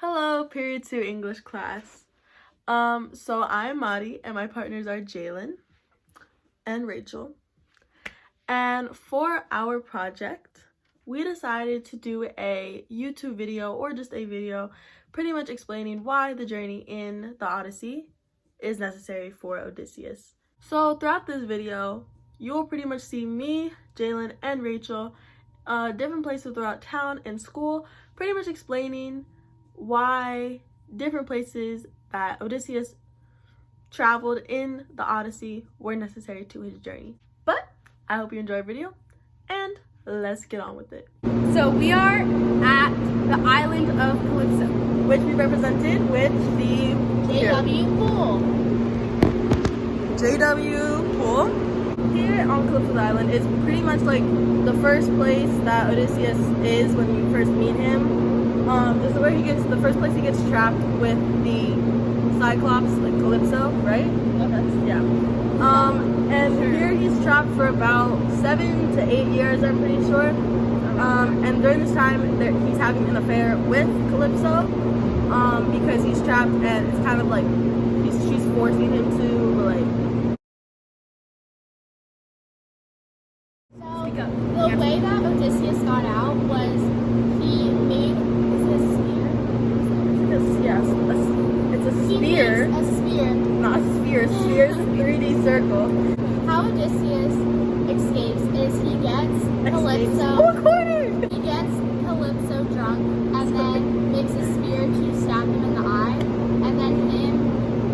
Hello, period 2 English class. So I'm Madi and my partners are Jalen and Rachel. And for our project, we decided to do a YouTube video or just a video pretty much explaining why the journey in the Odyssey is necessary for Odysseus. So throughout this video, you'll pretty much see me, Jalen, and Rachel different places throughout town and school, pretty much explaining why different places that Odysseus traveled in the Odyssey were necessary to his journey. But I hope you enjoy the video, and let's get on with it. So we are at the island of Calypso, Which we represented with the JW pool. JW pool. Here on Calypso's Island is pretty much like the first place that Odysseus is when you first meet him. This is where he gets, the first place he gets trapped with the Cyclops, like Calypso, right? Okay. Yeah. And here he's trapped for about 7 to 8 years, I'm pretty sure. And during this time, he's having an affair with Calypso, because he's trapped, and it's kind of like she's forcing him to like. So the way that Odysseus got out was he made his spear. Yes, it's a He sphere, makes a spear. not a sphere. Sphere is a 3D circle. How Odysseus escapes is he gets Calypso. Oh, corner! He gets Calypso drunk and then makes a spear to stab him in the eye, and then him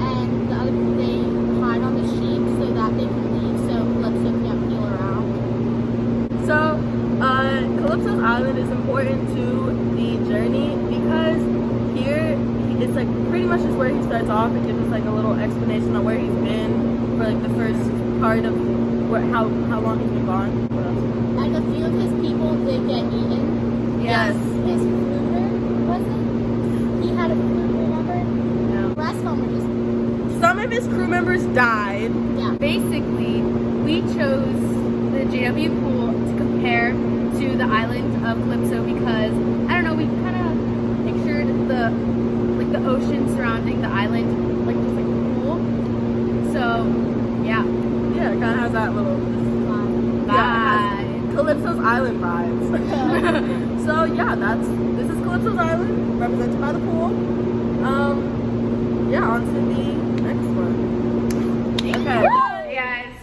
and the other they hide on the sheep so that they can leave so Calypso can't feel around. So, Calypso's Island is important to the journey because here it's like pretty much just where he starts off. It gives us like a little explanation on where he's been for like the first part of how long he's been gone. What else? And a few of his people did get eaten. Yes. His fruiter, was it? He had a fruit, remember? No. The rest of them were just, Some of his crew members died. yeah. Basically, we chose the JW pool to compare to the island of Calypso because, I don't know, we kind of pictured the ocean surrounding the island, like just like a pool. So, yeah. Yeah, it kind of has that little Bye. Calypso's Island vibes. So yeah, this is Calypso's Island, represented by the pool. Yeah, on to the next one. Okay. Hey guys.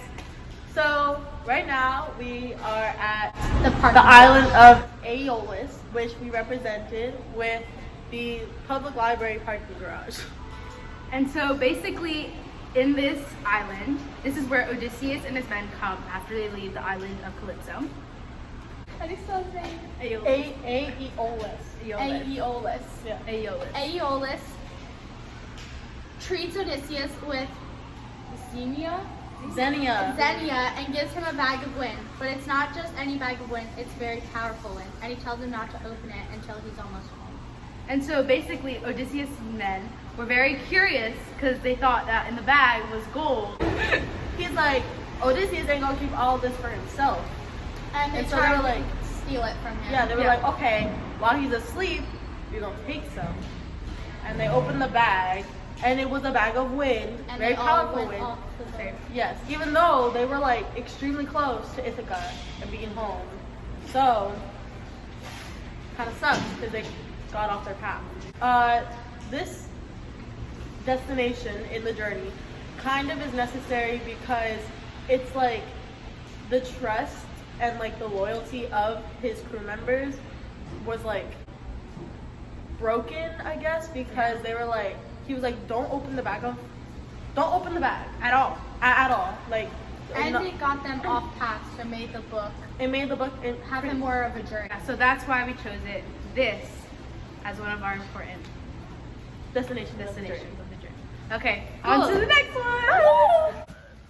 So right now we are at The park. the island of Aeolus, which we represented with the public library parking garage. And so basically, in this island, this is where Odysseus and his men come after they leave the island of Calypso. How do you spell his name? Aeolus. Aeolus. Yeah. Aeolus. Aeolus treats Odysseus with Xenia and gives him a bag of wind. But it's not just any bag of wind, it's very powerful wind. And he tells him not to open it until he's almost home. And so basically, Odysseus' men were very curious because they thought that in the bag was gold. He's like, Odysseus ain't gonna keep all this for himself. And they And so they tried were to like, steal it from him. yeah, they were Yeah. like, okay, while he's asleep, you're gonna take some. And they opened the bag, and it was a bag of wind, And very they all powerful went wind. off the boat. Yes, even though they were like extremely close to Ithaca and being home. So, kind of sucks because they got off their path. This destination in the journey kind of is necessary because it's like the trust and like the loyalty of his crew members was like broken, I guess, because they were like, he was like, don't open the bag at all, like. And no- it got them off path, so made the book it made the book have him more of a journey. So that's why we chose this as one of our important destinations destinations of the journey. Okay, Cool. on to the next one.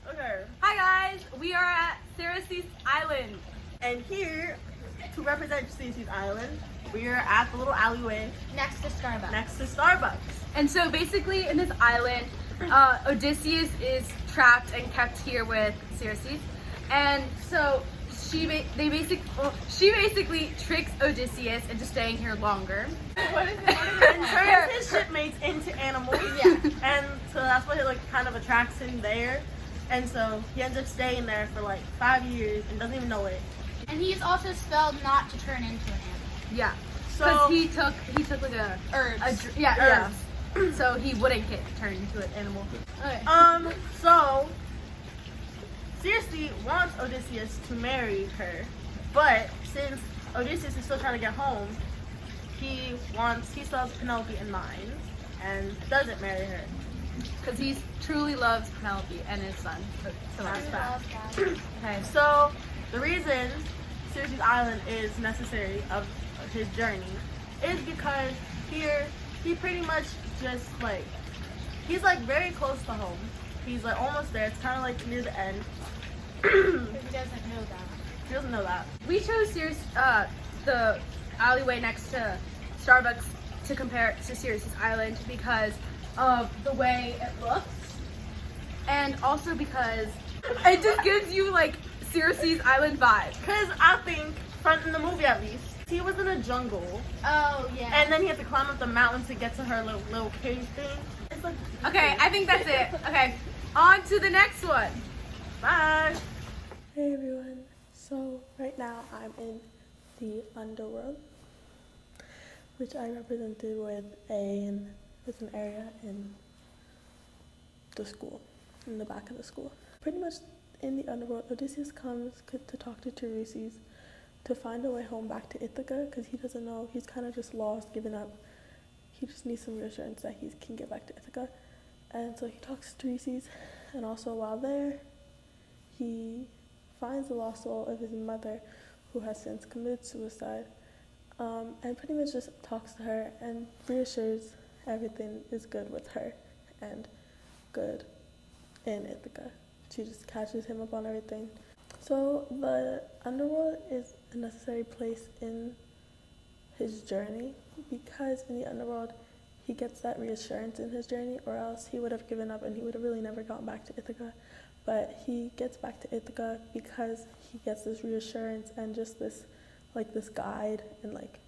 Okay. Hi guys, we are at Ceres Island. And here, to represent Cece's Island, we are at the little alleyway Next to Starbucks. next to Starbucks. And so basically in this island, Odysseus is trapped and kept here with Ceres. And so she basically tricks Odysseus into staying here longer. And turns his shipmates into animals. Yeah. And so that's what like kind of attracts him there. And so he ends up staying there for like 5 years and doesn't even know it. And he's also spelled not to turn into an animal. Yeah. So Because he took like Herbs. herbs. So he wouldn't get turned into an animal. Okay. so Circe wants Odysseus to marry her, but since Odysseus is still trying to get home, he still has Penelope in mind and doesn't marry her. Because he truly loves Penelope and his son. So That's that's fact. okay. So the reason Circe's island is necessary of his journey is because here he pretty much just like he's like very close to home. He's like almost there. It's kind of like near the end. He doesn't know that. He doesn't know that. We chose the alleyway next to Starbucks to compare it to Circe's Island because of the way it looks, and also because it just gives you like Circe's Island vibe. Because I think, in the movie at least, he was in a jungle, Oh, yeah. and then he had to climb up the mountain to get to her little cave thing. It's like Okay, I think that's it. Okay, on to the next one. bye. Hey everyone, so right now I'm in the underworld, which I represented with an area in the school, in the back of the school. Pretty much in the underworld, Odysseus comes to talk to Tiresias to find a way home back to Ithaca because he doesn't know, he's kind of just lost, given up. He just needs some reassurance that he can get back to Ithaca. And so he talks to Tiresias, and also while there, he finds the lost soul of his mother, who has since committed suicide, and pretty much just talks to her and reassures everything is good with her and good in Ithaca. She just catches him up on everything. So the underworld is a necessary place in his journey because in the underworld he gets that reassurance in his journey, or else he would have given up and he would have really never gotten back to Ithaca. But he gets back to Ithaca because he gets this reassurance and just this guide, and like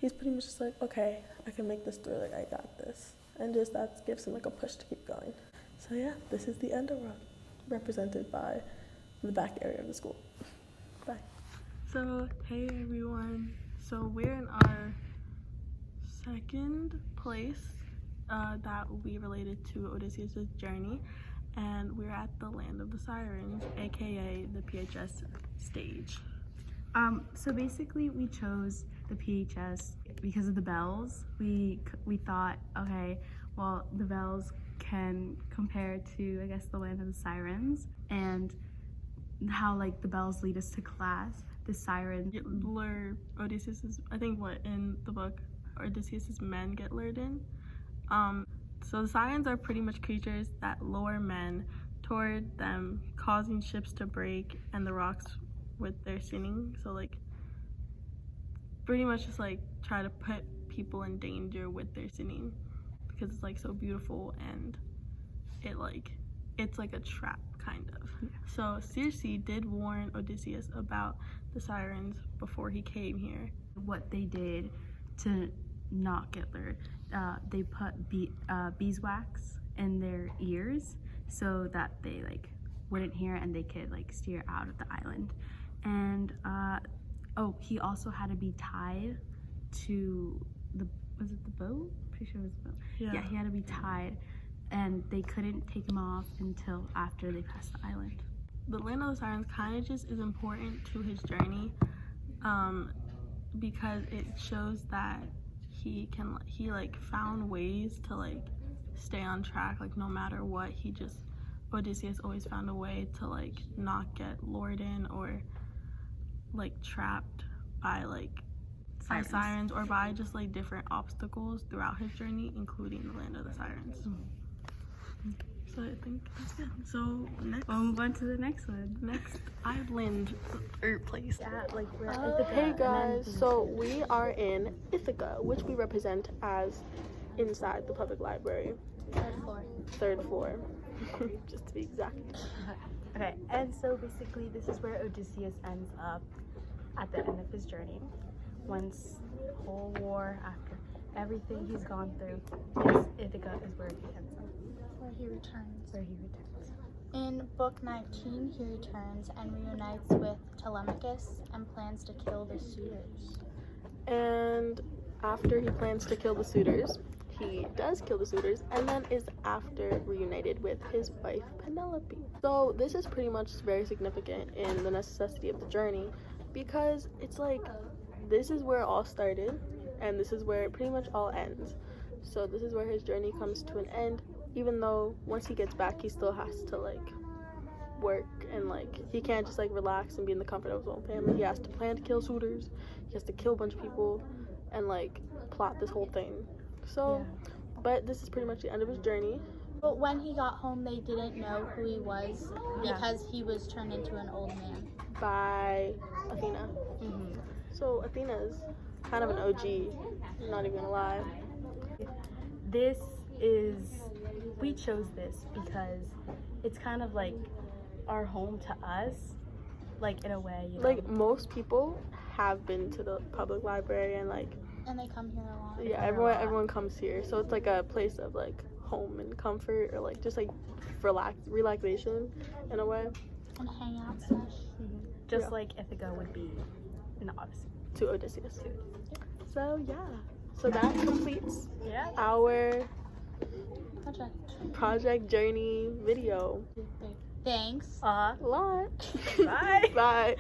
he's pretty much just like, okay, I can make this through, like I got this. And just that gives him like a push to keep going. So yeah, this is the underworld, represented by the back area of the school. Bye. So hey everyone, so we're in our second place that will be related to Odysseus' journey. And we're at the Land of the Sirens, aka the PHS stage. So basically we chose the PHS because of the bells. We thought, okay, well, the bells can compare to, I guess, the Land of the Sirens, and how like the bells lead us to class. The sirens Lure Odysseus's, I think what in the book Odysseus's men get lured in. So the sirens are pretty much creatures that lure men toward them, causing ships to break and the rocks with their singing. So like pretty much just like try to put people in danger with their singing because it's like so beautiful, and it's like a trap kind of. Yeah. So Circe did warn Odysseus about the sirens before he came here. what they did to not get lured. They put beeswax in their ears so that they like wouldn't hear and they could like steer out of the island. And he also had to be tied to was it the boat? Pretty sure it was the boat. Yeah, he had to be tied, and they couldn't take him off until after they passed the island. The Land of the Sirens kind of just is important to his journey, because it shows that he like found ways to like stay on track, like no matter what. Odysseus always found a way to like not get lured in or like trapped by sirens or by just like different obstacles throughout his journey, including the Land of the Sirens. So I think that's it. So next, We'll move on to the next one. next island or place. We're at Ithaca, Hey guys, so we are in Ithaca, which we represent as inside the public library, Third floor. third floor, just to be exact. Okay, and so basically this is where Odysseus ends up at the end of his journey. Once the whole war, after everything he's gone through, Ithaca is where he ends up, Where he returns. where he returns. In Book 19, he returns and reunites with Telemachus and plans to kill the suitors. And after he plans to kill the suitors, he does kill the suitors and then is after reunited with his wife Penelope. So this is pretty much very significant in the necessity of the journey, because it's like this is where it all started and this is where it pretty much all ends. So this is where his journey comes to an end, even though once he gets back he still has to like work, and like he can't just like relax and be in the comfort of his own family. He has to plan to kill suitors, he has to kill a bunch of people and like plot this whole thing. So but this is pretty much the end of his journey. But when he got home, they didn't know who he was because he was turned into an old man. By Athena. So Athena's kind of an OG, not even gonna lie. This is, we chose this because it's kind of like our home to us, like in a way, you know? Like most people have been to the public library and like And they come here a lot. yeah, everyone comes here, so it's like a place of like home and comfort, or like just like relaxation in a way. And hang out sesh. Just like Ithaca would be in the Odyssey. To Odysseus. So yeah, so that completes Yeah. our Project. journey video. Thanks. A lot. Bye. Bye.